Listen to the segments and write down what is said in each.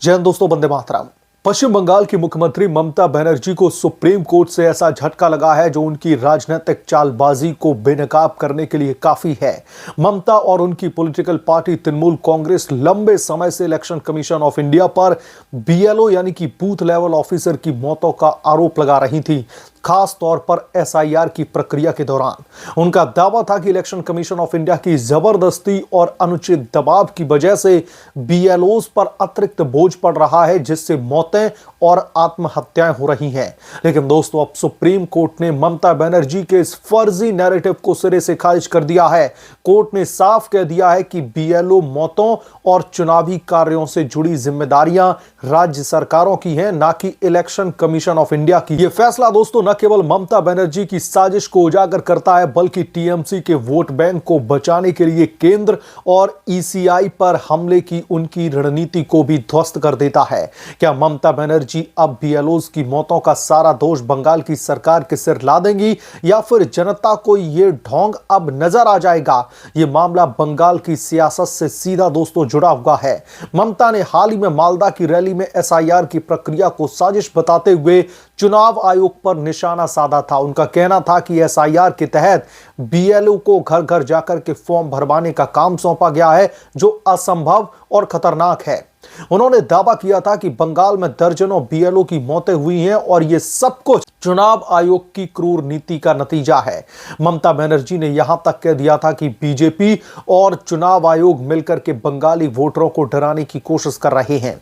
जय हिंद दोस्तों, वंदे मातरम। पश्चिम बंगाल की मुख्यमंत्री ममता बनर्जी को सुप्रीम कोर्ट से ऐसा झटका लगा है जो उनकी राजनीतिक चालबाजी को बेनकाब करने के लिए काफी है। ममता और उनकी पॉलिटिकल पार्टी तृणमूल कांग्रेस लंबे समय से इलेक्शन कमीशन ऑफ इंडिया पर बीएलओ यानी कि बूथ लेवल ऑफिसर की मौतों का आरोप लगा रही थी, खास तौर पर एसआईआर की प्रक्रिया के दौरान। उनका दावा था कि इलेक्शन कमीशन ऑफ इंडिया की जबरदस्ती और अनुचित दबाव की वजह से बीएलओस पर अतिरिक्त बोझ पड़ रहा है, जिससे मौतें और आत्महत्याएं हो रही हैं। लेकिन दोस्तों, अब सुप्रीम कोर्ट ने ममता बनर्जी के इस फर्जी नैरेटिव को सिरे से खारिज कर दिया है। कोर्ट ने साफ कह दिया है कि बीएलओ मौतों और चुनावी कार्यों से जुड़ी जिम्मेदारियां राज्य सरकारों की हैं, ना कि इलेक्शन कमीशन ऑफ इंडिया की। यह फैसला दोस्तों न केवल ममता बनर्जी की साजिश को उजागर करता है, बल्कि टीएमसी के वोट बैंक को बचाने के लिए केंद्र और ईसीआई पर हमले की उनकी रणनीति को भी ध्वस्त कर देता है। क्या ममता बनर्जी अब बीएलओस की मौतों का सारा दोष बंगाल की सरकार के सिर ला देंगी, या फिर जनता को यह ढोंग अब नजर आ जाएगा? यह मामला बंगाल की सियासत से सीधा दोस्तों जुड़ा हुआ है। ममता ने हाल ही में मालदा की रैली में एसआईआर की प्रक्रिया को साजिश बताते हुए चुनाव आयोग पर निशाना साधा था। उनका कहना था कि एसआईआर के तहत बीएलओ को घर घर जाकर के फॉर्म भरवाने का काम सौंपा गया है, जो असंभव और खतरनाक है। उन्होंने दावा किया था कि बंगाल में दर्जनों बीएलओ की मौतें हुई हैं और यह सब कुछ चुनाव आयोग की क्रूर नीति का नतीजा है। ममता बनर्जी ने यहां तक कह दिया था कि बीजेपी और चुनाव आयोग मिलकर के बंगाली वोटरों को डराने की कोशिश कर रहे हैं।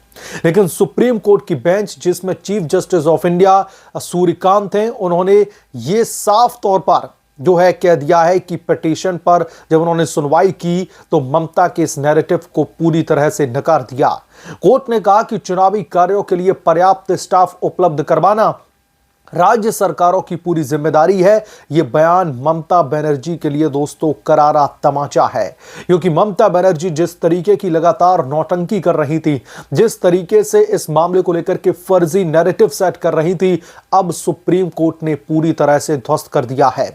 लेकिन सुप्रीम कोर्ट की बेंच, जिसमें chief justice of India Suryakant हैं, उन्होंने यह साफ तौर पर जो है कह दिया है कि पिटीशन पर जब उन्होंने सुनवाई की तो ममता के इस नैरेटिव को पूरी तरह से नकार दिया। कोर्ट ने कहा कि चुनावी कार्यों के लिए पर्याप्त स्टाफ उपलब्ध करवाना राज्य सरकारों की पूरी जिम्मेदारी है। यह बयान ममता बनर्जी के लिए दोस्तों करारा तमाचा है, क्योंकि ममता बनर्जी जिस तरीके की लगातार नौटंकी कर रही थी, जिस तरीके से इस मामले को लेकर के फर्जी नैरेटिव सेट कर रही थी, अब सुप्रीम कोर्ट ने पूरी तरह से ध्वस्त कर दिया है।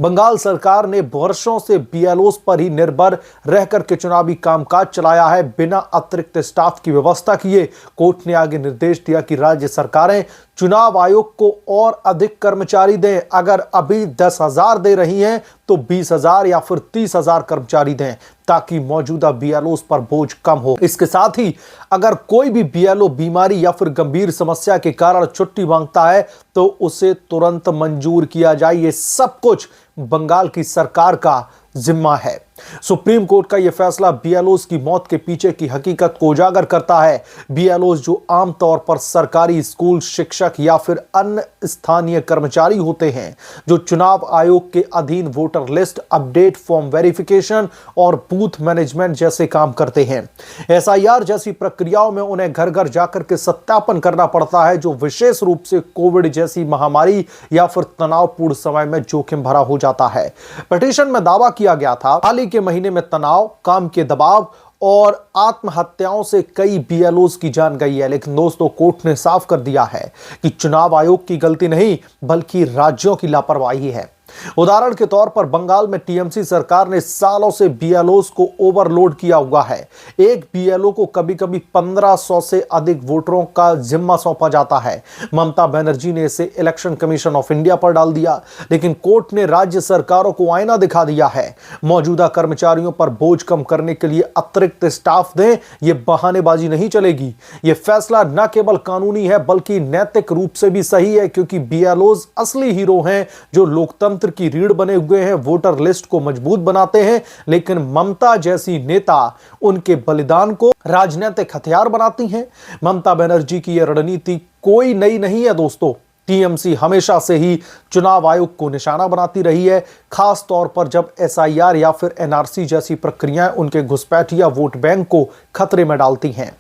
बंगाल सरकार ने वर्षों से बीएलओस पर ही निर्भर रहकर के चुनावी कामकाज चलाया है, बिना अतिरिक्त स्टाफ की व्यवस्था किए। कोर्ट ने आगे निर्देश दिया कि राज्य सरकारें चुनाव आयोग को और अधिक कर्मचारी दें। अगर अभी 10,000 दे रही हैं तो 20,000 या फिर 30,000 कर्मचारी दें, ताकि मौजूदा बीएलओस पर बोझ कम हो। इसके साथ ही अगर कोई भी बीएलओ बीमारी या फिर गंभीर समस्या के कारण छुट्टी मांगता है तो उसे तुरंत मंजूर किया जाए। ये सब कुछ बंगाल की सरकार का जिम्मा है। सुप्रीम कोर्ट का यह फैसला बीएलओस की मौत के पीछे की हकीकत को उजागर करता है। बीएलओस जो आमतौर पर सरकारी स्कूल शिक्षक या फिर अन्य स्थानीय कर्मचारी होते हैं, जो चुनाव आयोग के अधीन voter list update, form verification और बूथ मैनेजमेंट जैसे काम करते हैं। एसआईआर जैसी प्रक्रियाओं में उन्हें घर घर जाकर के सत्यापन करना पड़ता है, जो विशेष रूप से कोविड जैसी महामारी या फिर तनावपूर्ण समय में जोखिम भरा हो जाता है। पिटीशन में दावा किया गया था हाल ही के महीने में तनाव, काम के दबाव और आत्महत्याओं से कई बीएलओस की जान गई है। लेकिन दोस्तों, कोर्ट ने साफ कर दिया है कि चुनाव आयोग की गलती नहीं, बल्कि राज्यों की लापरवाही है। उदाहरण के तौर पर बंगाल में टीएमसी सरकार ने सालों से बीएलओस को ओवरलोड किया हुआ है। एक बीएलओ को कभी कभी 1500 से अधिक वोटरों का जिम्मा सौंपा जाता है। ममता बनर्जी ने इसे इलेक्शन कमीशन ऑफ इंडिया पर डाल दिया, लेकिन कोर्ट ने राज्य सरकारों को आईना दिखा दिया है। मौजूदा कर्मचारियों पर बोझ कम करने के लिए अतिरिक्त स्टाफ दें, यह बहानेबाजी नहीं चलेगी। यह फैसला न केवल कानूनी है बल्कि नैतिक रूप से भी सही है, क्योंकि बीएलओस असली हीरो हैं जो लोकतंत्र की रीढ़ बने हुए हैं, वोटर लिस्ट को मजबूत बनाते हैं। लेकिन ममता जैसी नेता उनके बलिदान को राजनीतिक हथियार बनाती हैं। ममता बनर्जी की यह रणनीति कोई नई नहीं है दोस्तों। टीएमसी हमेशा से ही चुनाव आयोग को निशाना बनाती रही है, खास तौर पर जब एसआईआर या फिर एनआरसी जैसी प्रक्रियाएं उनके घुसपैठ या वोट बैंक को खतरे में डालती हैं।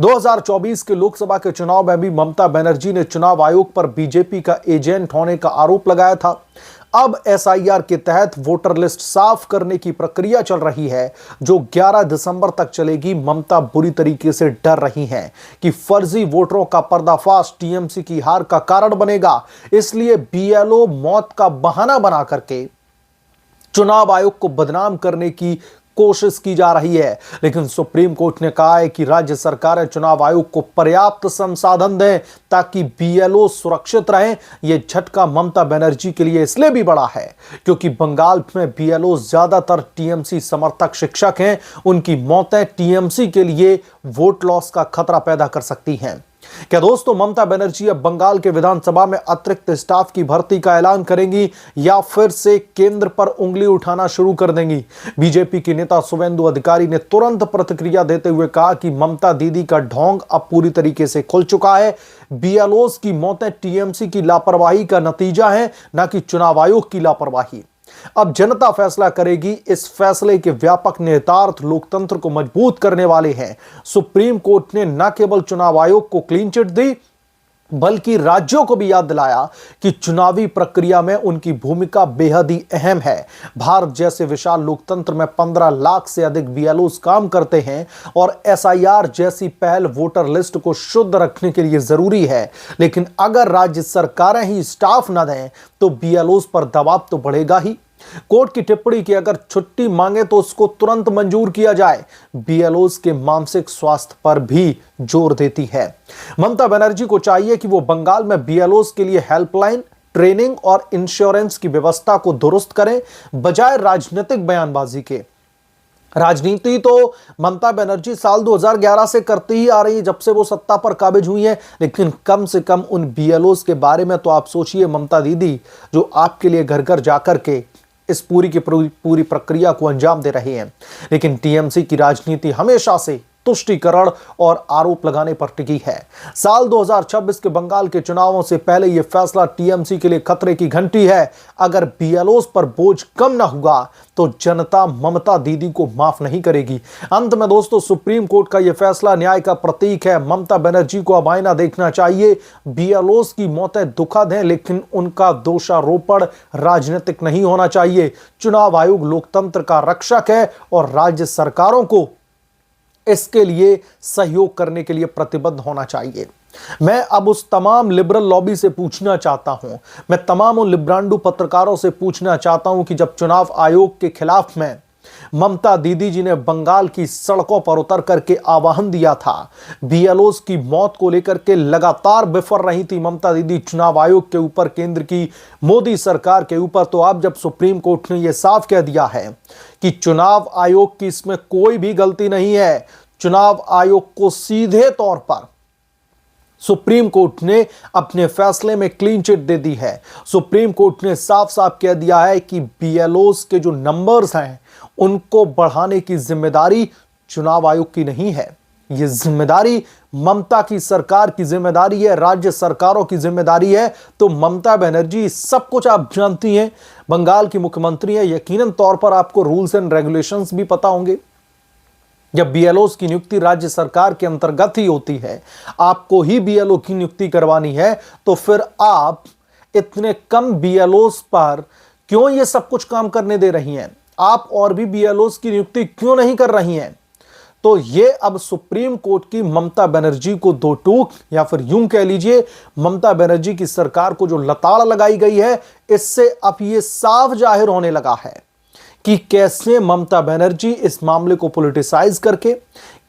2024 के लोकसभा के चुनाव में भी ममता बनर्जी ने चुनाव आयोग पर बीजेपी का एजेंट होने का आरोप लगाया था। अब एसआईआर के तहत वोटर लिस्ट साफ करने की प्रक्रिया चल रही है, जो 11 दिसंबर तक चलेगी। ममता बुरी तरीके से डर रही हैं कि फर्जी वोटरों का पर्दाफाश टीएमसी की हार का कारण बनेगा, इसलिए बीएलओ मौत का बहाना बना करके चुनाव आयोग को बदनाम करने की कोशिश की जा रही है, लेकिन सुप्रीम कोर्ट ने कहा है कि राज्य सरकारें चुनाव आयोग को पर्याप्त संसाधन दें ताकि बीएलओ सुरक्षित रहें। यह झटका ममता बनर्जी के लिए इसलिए भी बड़ा है क्योंकि बंगाल में बीएलओ ज्यादातर टीएमसी समर्थक शिक्षक हैं। उनकी मौतें टीएमसी के लिए वोट लॉस का खतरा पैदा कर सकती हैं। क्या दोस्तों ममता बनर्जी अब बंगाल के विधानसभा में अतिरिक्त स्टाफ की भर्ती का ऐलान करेंगी या फिर से केंद्र पर उंगली उठाना शुरू कर देंगी? बीजेपी के नेता शुभेंदु अधिकारी ने तुरंत प्रतिक्रिया देते हुए कहा कि ममता दीदी का ढोंग अब पूरी तरीके से खुल चुका है। बीएलओस की मौतें टीएमसी की लापरवाही का नतीजा है, न कि चुनाव आयोग की लापरवाही। अब जनता फैसला करेगी। इस फैसले के व्यापक निहितार्थ लोकतंत्र को मजबूत करने वाले हैं। सुप्रीम कोर्ट ने न केवल चुनाव आयोग को क्लीन चिट दी बल्कि राज्यों को भी याद दिलाया कि चुनावी प्रक्रिया में उनकी भूमिका बेहद ही अहम है। भारत जैसे विशाल लोकतंत्र में 15 लाख से अधिक बीएलओस काम करते हैं और एसआईआर जैसी पहल वोटर लिस्ट को शुद्ध रखने के लिए जरूरी है। लेकिन अगर राज्य सरकारें ही स्टाफ न दें तो बीएलओस पर दबाव तो बढ़ेगा ही। कोर्ट की टिप्पणी की अगर छुट्टी मांगे तो उसको तुरंत मंजूर किया जाए, बीएलओस के मानसिक स्वास्थ्य पर भी जोर देती है। ममता बनर्जी को चाहिए कि वो बंगाल में बीएलओस के लिए हेल्पलाइन, ट्रेनिंग और इंश्योरेंस की व्यवस्था को दुरुस्त करें, बजाय राजनीतिक बयानबाजी के। राजनीति तो ममता बनर्जी साल 2011 से करती ही आ रही है, जब से वो सत्ता पर काबिज हुई है, लेकिन कम से कम उन बीएलओस के बारे में तो आप सोचिए ममता दीदी, जो आपके लिए घर घर जाकर के इस पूरी प्रक्रिया को अंजाम दे रहे हैं। लेकिन टीएमसी की राजनीति हमेशा से तुष्टीकरण और आरोप लगाने पर टिकी है। साल 2026 के बंगाल के चुनावों से पहले यह फैसला टीएमसी के लिए खतरे की घंटी है। अगर बीएलओस पर बोझ कम ना हुआ तो जनता ममता दीदी को माफ नहीं करेगी। अंत में दोस्तों, सुप्रीम कोर्ट का यह फैसला न्याय का प्रतीक है। ममता बनर्जी को अब आईना देखना चाहिए। बीएलओस की मौतें दुखद हैं, लेकिन उनका दोषारोपण राजनीतिक नहीं होना चाहिए। चुनाव आयोग लोकतंत्र का रक्षक है और राज्य सरकारों को इसके लिए सहयोग करने के लिए प्रतिबद्ध होना चाहिए। मैं अब उस तमाम लिबरल लॉबी से पूछना चाहता हूं, मैं तमाम उन लिब्रांडू पत्रकारों से पूछना चाहता हूं कि जब चुनाव आयोग के खिलाफ में ममता दीदी जी ने बंगाल की सड़कों पर उतर करके आह्वान दिया था, बीएलओस की मौत को लेकर के लगातार बिफर रही थी ममता दीदी चुनाव आयोग के ऊपर, केंद्र की मोदी सरकार के ऊपर, तो अब जब सुप्रीम कोर्ट ने यह साफ कह दिया है कि चुनाव आयोग की इसमें कोई भी गलती नहीं है, चुनाव आयोग को सीधे तौर पर सुप्रीम कोर्ट ने अपने फैसले में क्लीन चिट दे दी है। सुप्रीम कोर्ट ने साफ साफ कह दिया है कि बीएलओस के जो नंबर्स हैं उनको बढ़ाने की जिम्मेदारी चुनाव आयोग की नहीं है। यह जिम्मेदारी ममता की सरकार की जिम्मेदारी है, राज्य सरकारों की जिम्मेदारी है। तो ममता बनर्जी, सब कुछ आप जानती हैं, बंगाल की मुख्यमंत्री है, यकीनन तौर पर आपको रूल्स एंड रेगुलेशंस भी पता होंगे। जब बीएलओस की नियुक्ति राज्य सरकार के अंतर्गत ही होती है, आपको ही बीएलओ की नियुक्ति करवानी है, तो फिर आप इतने कम बीएलओस पर क्यों ये सब कुछ काम करने दे रही हैं? आप और भी बीएलओस की नियुक्ति क्यों नहीं कर रही हैं? तो ये अब सुप्रीम कोर्ट की ममता बनर्जी को दो टूक, या फिर यूं कह लीजिए ममता बनर्जी की सरकार को जो लताड़ लगाई गई है, इससे अब ये साफ जाहिर होने लगा है कि कैसे ममता बनर्जी इस मामले को पॉलिटिसाइज करके,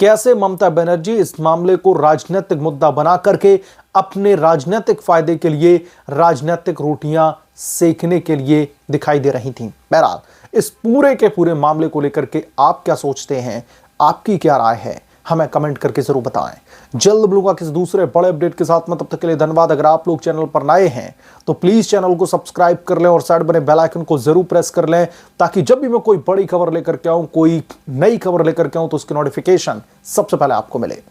कैसे ममता बनर्जी इस मामले को राजनीतिक मुद्दा बना करके अपने राजनीतिक फायदे के लिए राजनीतिक रोटियां सेकने के लिए दिखाई दे रही थीं। बहरहाल, इस पूरे के पूरे मामले को लेकर के आप क्या सोचते हैं, आपकी क्या राय है, हमें कमेंट करके जरूर बताएं। जल्द मिलूंगा किसी दूसरे बड़े अपडेट के साथ में, तब तक के लिए धन्यवाद। अगर आप लोग चैनल पर नए हैं तो प्लीज चैनल को सब्सक्राइब कर लें और साइड बने बेल आइकन को जरूर प्रेस कर लें, ताकि जब भी मैं कोई बड़ी खबर लेकर के आऊं, कोई नई खबर लेकर के आऊं, तो उसकी नोटिफिकेशन सबसे पहले आपको मिले।